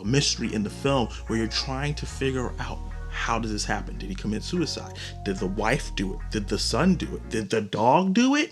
mystery in the film where you're trying to figure out, how did this happen? Did he commit suicide? Did the wife do it? Did the son do it? Did the dog do it?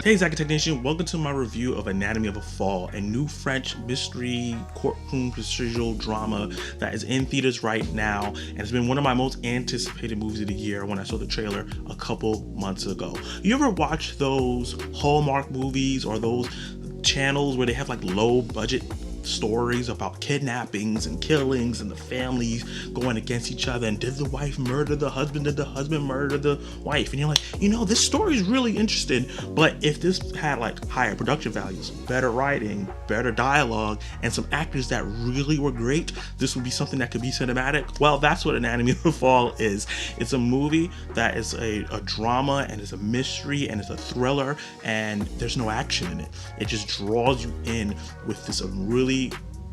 Hey, Zach Technician, welcome to my review of Anatomy of a Fall, a new French mystery courtroom procedural drama that is in theaters right now, and it's been one of my most anticipated movies of the year when I saw the trailer a couple months ago. You ever watch those Hallmark movies or those channels where they have like low budget stories about kidnappings and killings and the families going against each other, and did the wife murder the husband, did the husband murder the wife? And you're like, this story is really interesting, but if this had like higher production values, better writing, better dialogue, and some actors that really were great, this would be something that could be cinematic. Well, that's what Anatomy of the Fall is. It's a movie that is a drama, and it's a mystery, and it's a thriller, and there's no action in it. It just draws you in with this really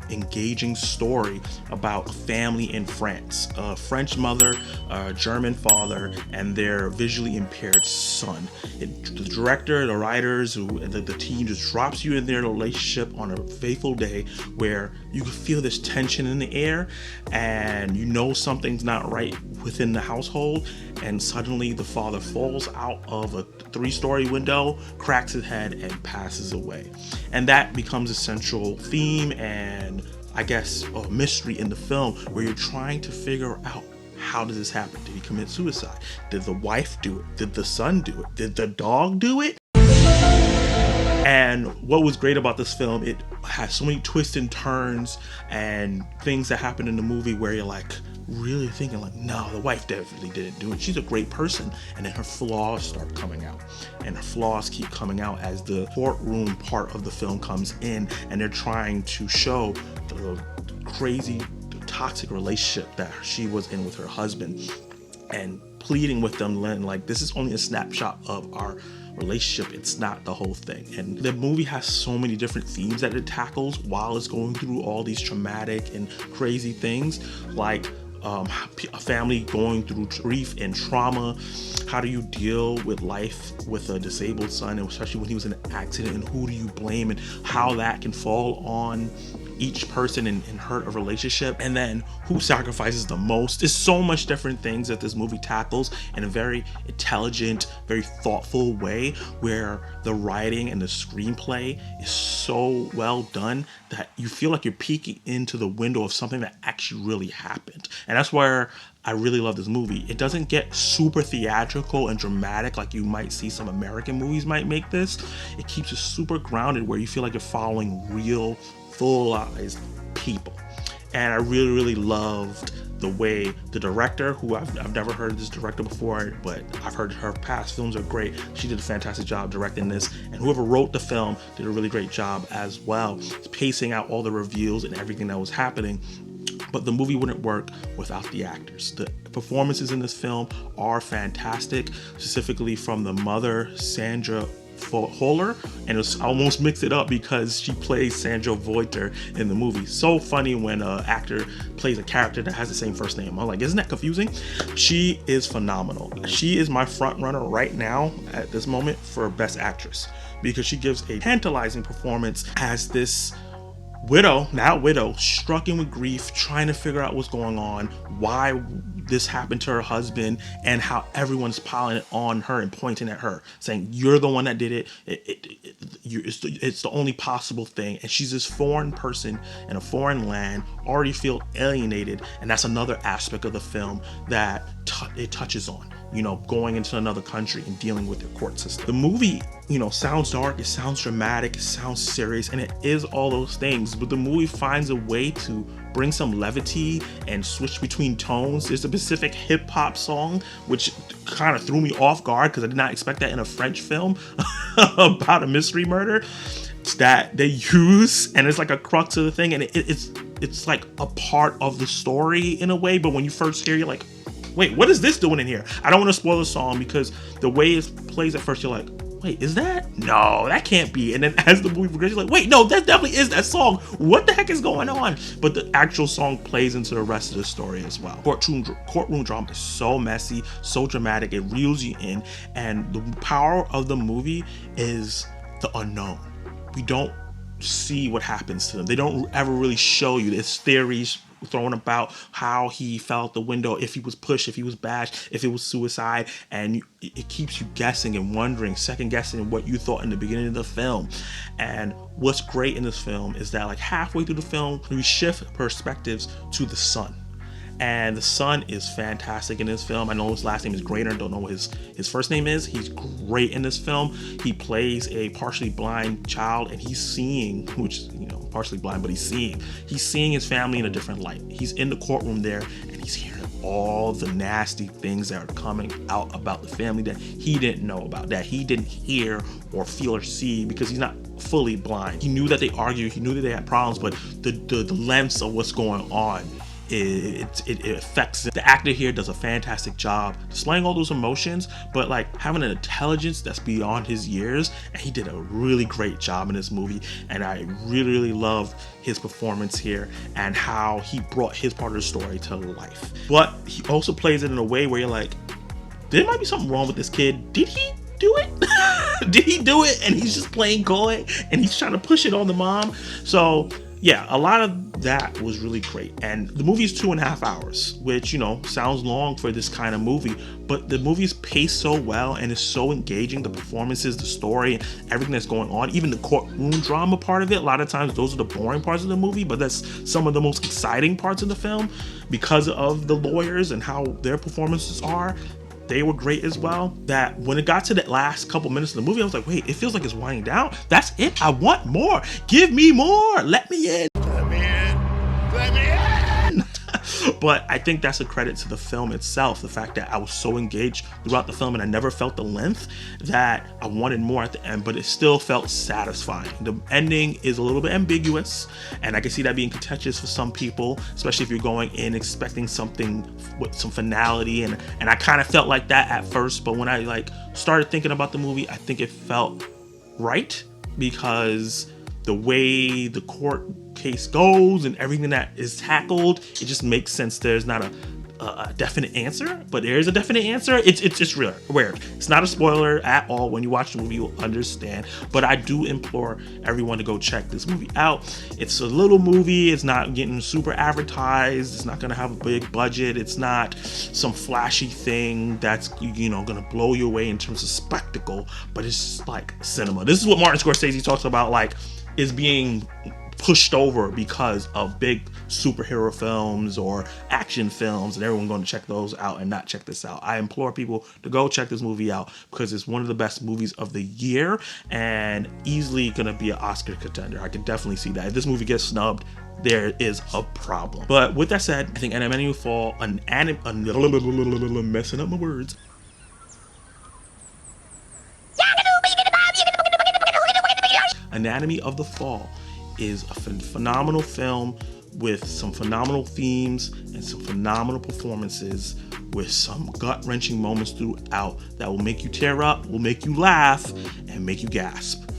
engaging story about a family in France, a French mother, a German father, and their visually impaired son. The director, the writers, the team just drops you in their relationship on a fateful day where you can feel this tension in the air, and something's not right within the household, and suddenly the father falls out of a 3-story window, cracks his head, and passes away. And that becomes a central theme and, I guess, a mystery in the film where you're trying to figure out, how did this happen? Did he commit suicide? Did the wife do it? Did the son do it? Did the dog do it? And what was great about this film, it has so many twists and turns and things that happen in the movie where you're like really thinking like, no, the wife definitely didn't do it. She's a great person. And then her flaws start coming out, and her flaws keep coming out as the courtroom part of the film comes in, and they're trying to show the crazy, toxic relationship that she was in with her husband, and pleading with them, like, this is only a snapshot of our relationship, it's not the whole thing. And the movie has so many different themes that it tackles while it's going through all these traumatic and crazy things, like a family going through grief and trauma. How do you deal with life with a disabled son, and especially when he was in an accident, and who do you blame, and how that can fall on each person and hurt a relationship, and then who sacrifices the most. There's so much different things that this movie tackles in a very intelligent, very thoughtful way, where the writing and the screenplay is so well done that you feel like you're peeking into the window of something that actually really happened. And that's where I really love this movie. It doesn't get super theatrical and dramatic like you might see some American movies might make this. It keeps it super grounded where you feel like you're following real, full-sized people. And I really, really loved the way the director, who I've never heard of this director before, but I've heard her past films are great. She did a fantastic job directing this, and whoever wrote the film did a really great job as well, pacing out all the reveals and everything that was happening. But the movie wouldn't work without the actors. The performances in this film are fantastic, specifically from the mother, Sandra Hüller, and I almost mixed it up because she plays Sandra Voiter in the movie. So funny when an actor plays a character that has the same first name. I'm like, isn't that confusing? She is phenomenal. She is my front runner right now at this moment for Best Actress, because she gives a tantalizing performance as this widow, struggling with grief, trying to figure out what's going on, why this happened to her husband, and how everyone's piling it on her and pointing at her, saying, you're the one that did it. It's the only possible thing. And she's this foreign person in a foreign land, already feel alienated. And that's another aspect of the film that it touches on. Going into another country and dealing with your court system. The movie, sounds dark, it sounds dramatic, it sounds serious, and it is all those things, but the movie finds a way to bring some levity and switch between tones. There's a specific hip-hop song, which kind of threw me off guard because I did not expect that in a French film about a mystery murder that they use, and it's like a crux of the thing, and it's like a part of the story in a way, but when you first hear, you're like, wait, what is this doing in here? I don't want to spoil the song because the way it plays at first, you're like, wait, is that? No, that can't be. And then as the movie progresses, you're like, wait, no, that definitely is that song. What the heck is going on? But the actual song plays into the rest of the story as well. Courtroom drama is so messy, so dramatic. It reels you in. And the power of the movie is the unknown. We don't see what happens to them. They don't ever really show you. There's theories thrown about how he fell out the window, if he was pushed, if he was bashed, if it was suicide, and it keeps you guessing and wondering, second guessing what you thought in the beginning of the film. And what's great in this film is that like halfway through the film, we shift perspectives to the son. And the son is fantastic in this film. I know his last name is Grainer. Don't know what his first name is. He's great in this film. He plays a partially blind child, and he's seeing, which, you know, partially blind, but he's seeing his family in a different light. He's in the courtroom there, and he's hearing all the nasty things that are coming out about the family that he didn't know about, that he didn't hear or feel or see because he's not fully blind. He knew that they argued. He knew that they had problems, but the lengths of what's going on, it affects it. The actor here does a fantastic job displaying all those emotions, but like having an intelligence that's beyond his years, and he did a really great job in this movie. And I really love his performance here and how he brought his part of the story to life. But he also plays it in a way where you're like, there might be something wrong with this kid. Did he do it? Did he do it? And he's just playing coy and he's trying to push it on the mom. So yeah, a lot of that was really great. And the movie is 2.5 hours, which, you know, sounds long for this kind of movie, but the movie is paced so well and is so engaging. The performances, the story, everything that's going on, even the courtroom drama part of it, a lot of times those are the boring parts of the movie, but that's some of the most exciting parts of the film because of the lawyers and how their performances are. They were great as well. That when it got to the last couple minutes of the movie, I was like, wait, it feels like it's winding down. That's it? I want more. Give me more. Let me in. Let me in. Let me in. But I think that's a credit to the film itself. The fact that I was so engaged throughout the film and I never felt the length, that I wanted more at the end, but it still felt satisfying. The ending is a little bit ambiguous, and I can see that being contentious for some people, especially if you're going in expecting something with some finality, and I kind of felt like that at first, but when I like started thinking about the movie, I think it felt right because the way the court case goes and everything that is tackled, it just makes sense. There's not a definite answer, but there is a definite answer. It's just weird. It's not a spoiler at all. When you watch the movie, you'll understand. But I do implore everyone to go check this movie out. It's a little movie. It's not getting super advertised. It's not gonna have a big budget. It's not some flashy thing that's, you know, gonna blow you away in terms of spectacle. But it's just like cinema. This is what Martin Scorsese talks about, like, is being pushed over because of big superhero films or action films, and everyone going to check those out and not check this out. I implore people to go check this movie out because it's one of the best movies of the year and easily going to be an Oscar contender. I can definitely see that. If this movie gets snubbed, there is a problem. But with that said, I think Anatomie of the Fall, messing up my words. Anatomie of the Fall is a phenomenal film with some phenomenal themes and some phenomenal performances with some gut-wrenching moments throughout that will make you tear up, will make you laugh, and make you gasp.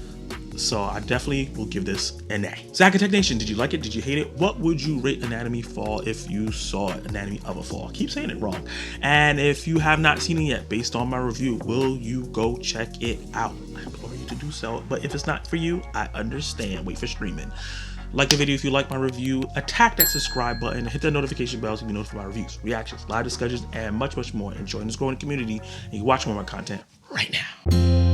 So I definitely will give this an A. Zacatech Nation, did you like it? Did you hate it? What would you rate Anatomie Fall if you saw it? Anatomie of a Fall. I keep saying it wrong. And if you have not seen it yet, based on my review, will you go check it out? I implore you to do so. But if it's not for you, I understand. Wait for streaming. Like the video if you like my review, attack that subscribe button, hit that notification bell to be notified of my reviews, reactions, live discussions, and much more. And join this growing community, and you can watch more of my content right now.